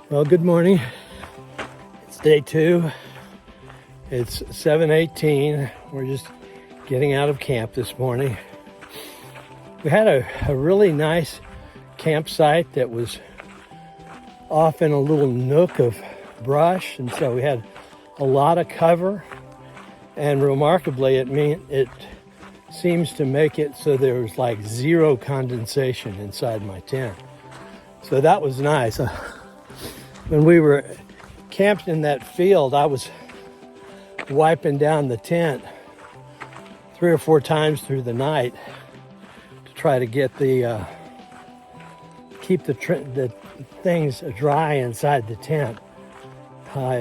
Well, good morning. It's day 2. It's 7:18. We're just getting out of camp this morning. We had a really nice campsite that was off in a little nook of brush, and so we had a lot of cover, and remarkably it seems to make it so there was like zero condensation inside my tent. So that was nice. When we were camped in that field, I was wiping down the tent 3 or 4 times through the night to try to get keep the things dry inside the tent.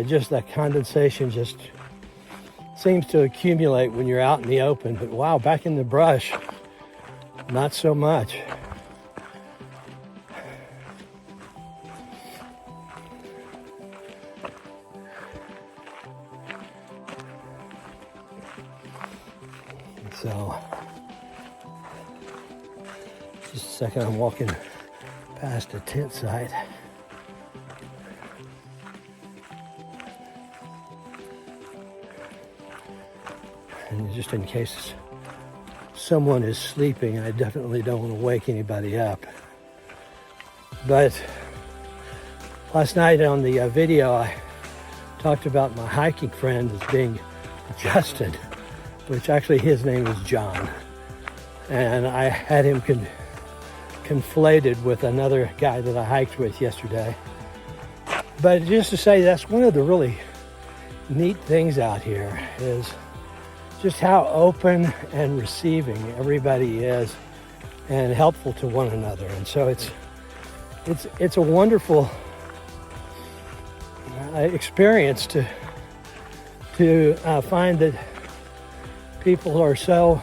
Just that condensation just seems to accumulate when you're out in the open. But wow, back in the brush, not so much. So, just a second, I'm walking past a tent site. And just in case someone is sleeping, I definitely don't want to wake anybody up. But last night on the video, I talked about my hiking friend as being Justin, which actually his name is John. And I had him conflated with another guy that I hiked with yesterday. But just to say, that's one of the really neat things out here is just how open and receiving everybody is and helpful to one another. And so it's a wonderful experience to find that people are so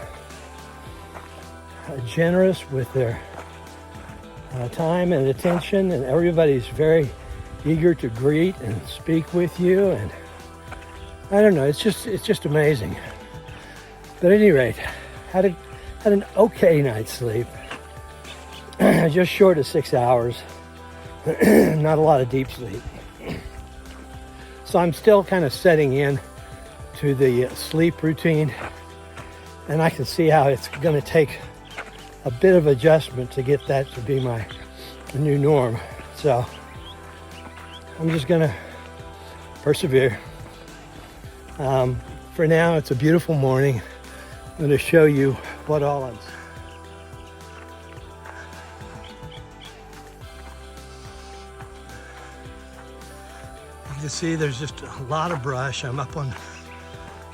generous with their time and attention, and everybody's very eager to greet and speak with you. And I don't know, it's just amazing. But at any rate, had an okay night's sleep, just short of 6 hours. Not a lot of deep sleep. So I'm still kind of setting in to the sleep routine. And I can see how it's going to take a bit of adjustment to get that to be my new norm. So I'm just going to persevere. For now, it's a beautiful morning. I'm going to show you what all I'm... You can see there's just a lot of brush. I'm up on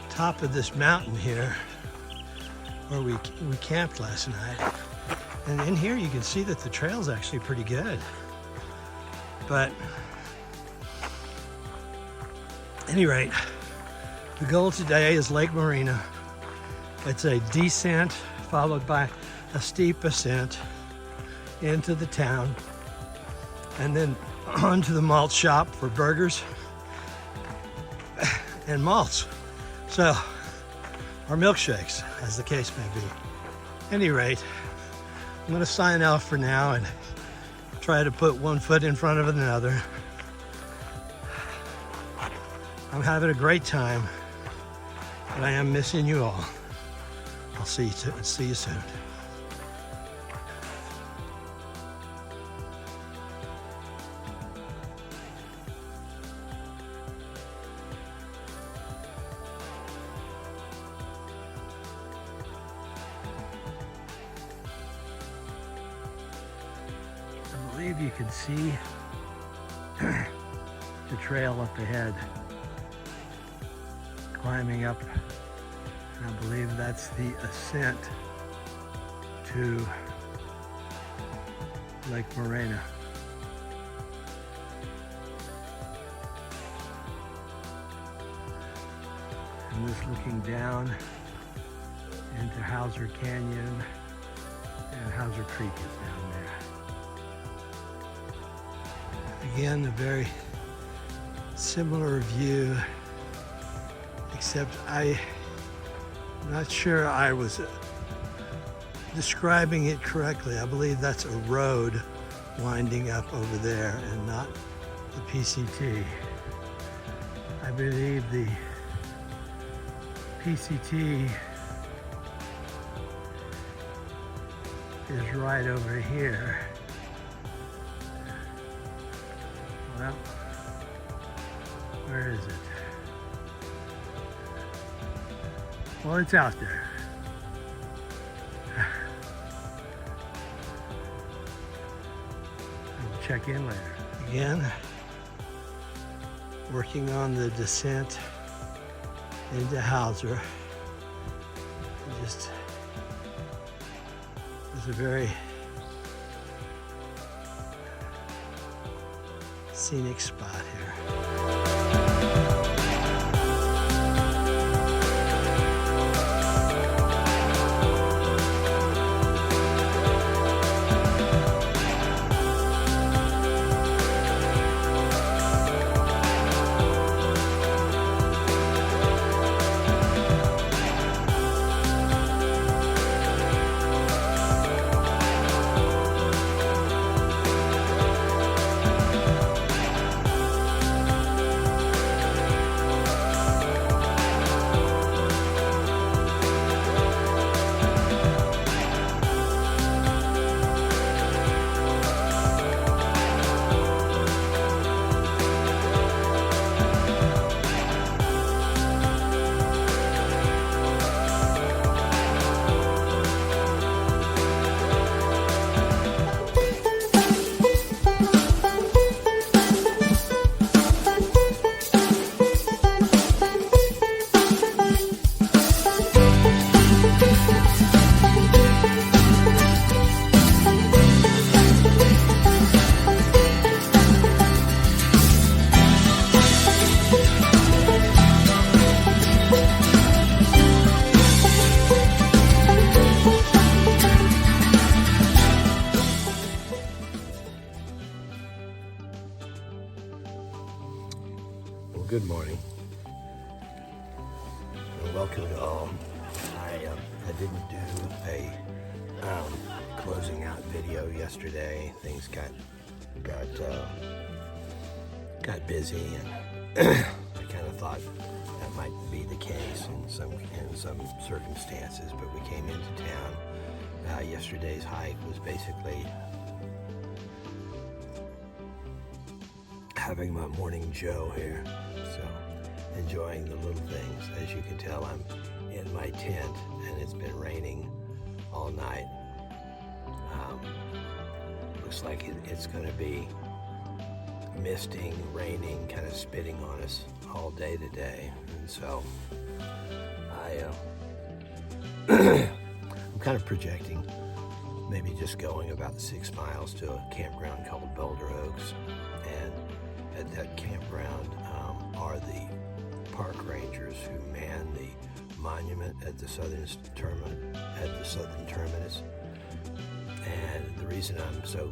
top of this mountain here where we camped last night. And in here you can see that the trail's actually pretty good. But at any rate, the goal today is Lake Morena. It's a descent followed by a steep ascent into the town and then onto the malt shop for burgers and malts. So, or milkshakes, as the case may be. At any rate, I'm going to sign off for now and try to put one foot in front of another. I'm having a great time, but I am missing you all. I'll see you soon. I believe you can see the trail up ahead, climbing up, and I believe that's the ascent to Lake Morena. And this looking down into Hauser Canyon, and Hauser Creek is down there. Again, a very similar view, except I'm not sure I was describing it correctly. I believe that's a road winding up over there and not the PCT. I believe the PCT is right over here. Well, where is it? Well, it's out there. I'll check in later. Again, working on the descent into Hauser. Just it's a very scenic spot here. Good morning and welcome to all. I didn't do a closing out video yesterday. Things got busy, and I kind of thought that might be the case in some circumstances. But we came into town. Yesterday's hike was basically having my morning Joe here, so enjoying the little things. As you can tell, I'm in my tent and it's been raining all night. Looks like it's going to be misting, raining, kind of spitting on us all day today, and so I'm kind of projecting maybe just going about 6 miles to a campground called Boulder Oaks. And at that campground are the park rangers who man the monument at the southern terminus. And the reason I'm so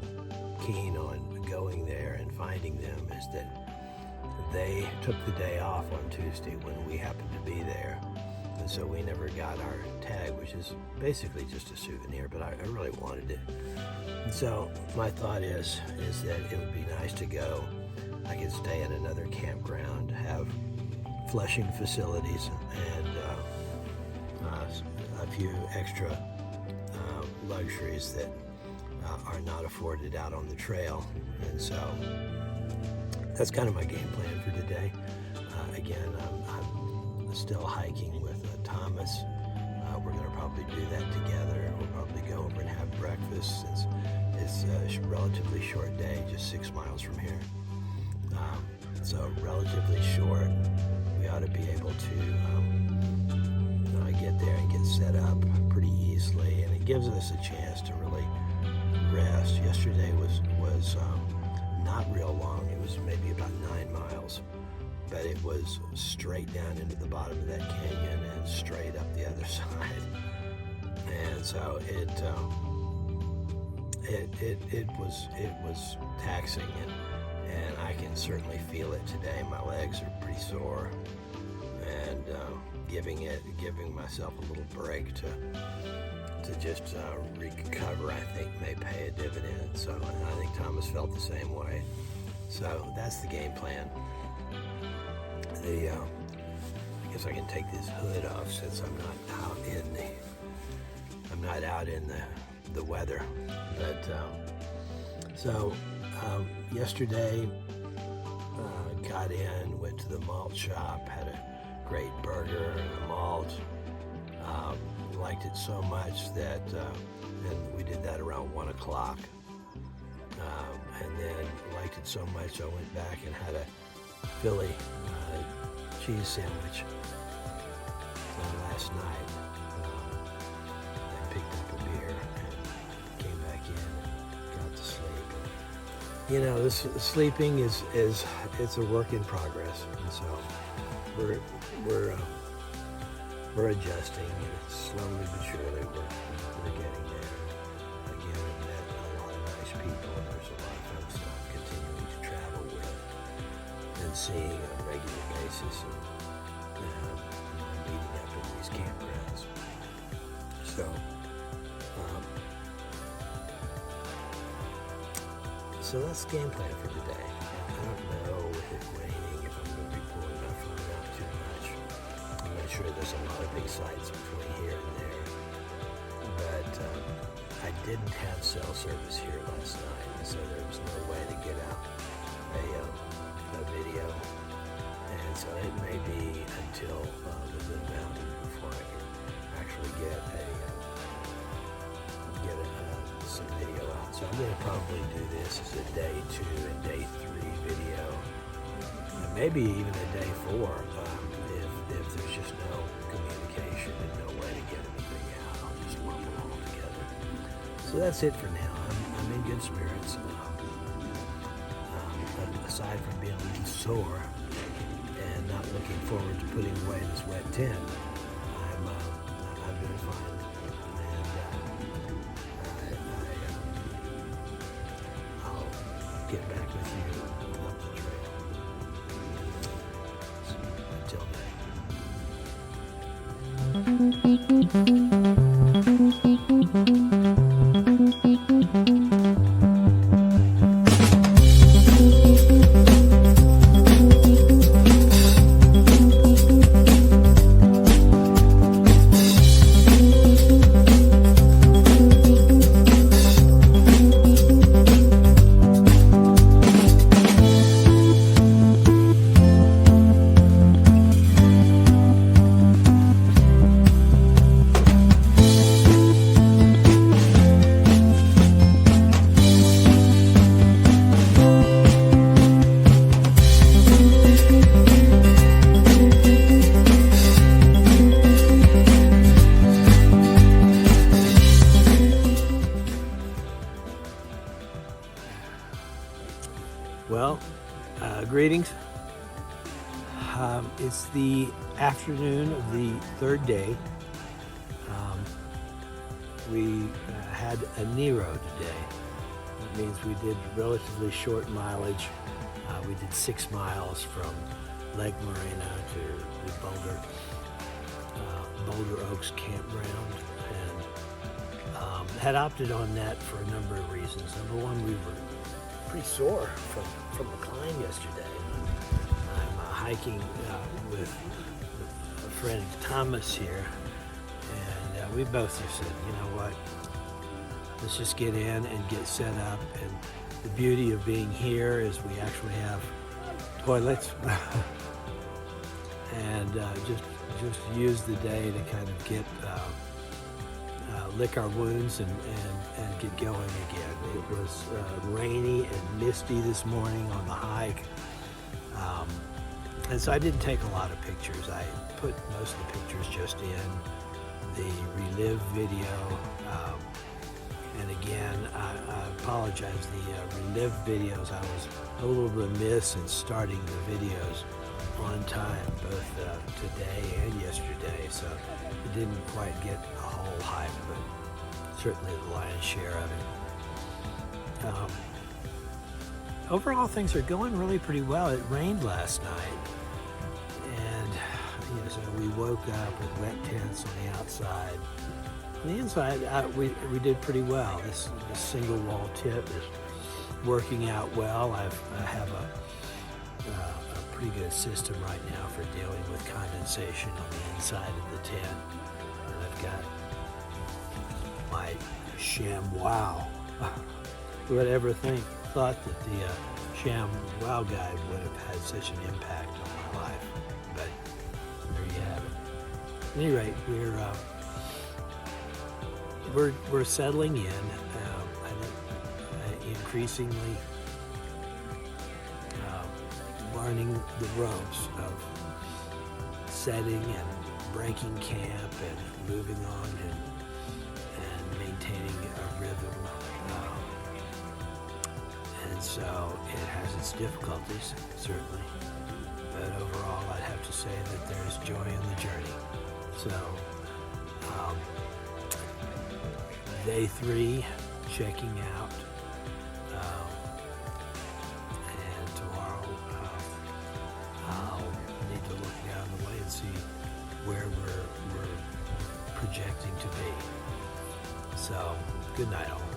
keen on going there and finding them is that they took the day off on Tuesday when we happened to be there. And so we never got our tag, which is basically just a souvenir, but I really wanted it. And so my thought is that it would be nice to go. I could stay at another campground, have flushing facilities, and a few extra luxuries that are not afforded out on the trail. And so that's kind of my game plan for today. Again, I'm still hiking with Thomas. We're going to probably do that together. We'll probably go over and have breakfast, since it's a relatively short day, just 6 miles from here. So relatively short. We ought to be able to get there and get set up pretty easily, and it gives us a chance to really rest. Yesterday was not real long. It was maybe about 9 miles, but it was straight down into the bottom of that canyon and straight up the other side. And so it was taxing, and I can certainly feel it today. My legs are pretty sore, and giving myself a little break to just recover, I think, may pay a dividend. So I think Thomas felt the same way. So that's the game plan. I guess I can take this hood off since I'm not out in the weather. But yesterday got in, went to the malt shop, had a great burger and a malt. Liked it so much that and we did that around 1 o'clock. And then liked it so much I went back and had a Philly cheese sandwich last night. I picked up a beer and came back in and got to sleep. You know, this sleeping is it's a work in progress, and so we're adjusting, and slowly but surely we're getting there. Again, I've met a lot of nice people, and there's a lot of folks that I'm continuing to travel with and seeing on a regular basis, and meeting up in these campgrounds. So that's the game plan for today. I don't know with it raining if I'm going to be pulling my phone out too much. I'm not sure there's a lot of big sites between here and there. But I didn't have cell service here last night, so there was no way to get out a video. And so it may be until the mid-mountain before I can actually get some video out. So I'm going to probably do this as a day 2 and day 3 video, and maybe even a day 4 if there's just no communication and no way to get anything out. I'll just lump them all together. So that's it for now. I'm in good spirits. Aside from being a little sore and not looking forward to putting away this wet tent, I'm doing fine. Get back with you on the trail. So, Well, greetings. It's the afternoon of the 3rd day. We had a Nero today. That means we did relatively short mileage. We did 6 miles from Lake Morena to the Boulder Oaks campground, and had opted on that for a number of reasons. Number one, we were pretty sore from the climb yesterday. I'm hiking with a friend Thomas here, and we both just said, you know what, let's just get in and get set up. And the beauty of being here is we actually have toilets and just use the day to kind of get lick our wounds and get going again. It was rainy and misty this morning on the hike, and so I didn't take a lot of pictures. I put most of the pictures just in the Relive video, and again, I apologize. The Relive videos, I was a little remiss in starting the videos on time, both today and yesterday, so it didn't quite get a whole hype, but certainly the lion's share of it. Overall, things are going really pretty well. It rained last night, and so we woke up with wet tents on the outside. On the inside, we did pretty well. This single wall tip working out well. I have a pretty good system right now for dealing with condensation on the inside of the tent. And I've got my ShamWow. Who would ever thought that the ShamWow guide would have had such an impact on my life? But there you have it. At any rate, we're settling in. I think increasingly learning the ropes of setting and breaking camp and moving on and maintaining a rhythm. And so it has its difficulties, certainly. But overall, I'd have to say that there's joy in the journey. So, day 3, checking out. And tomorrow, I'll need to look down the way and see where we're projecting to be. So, good night all.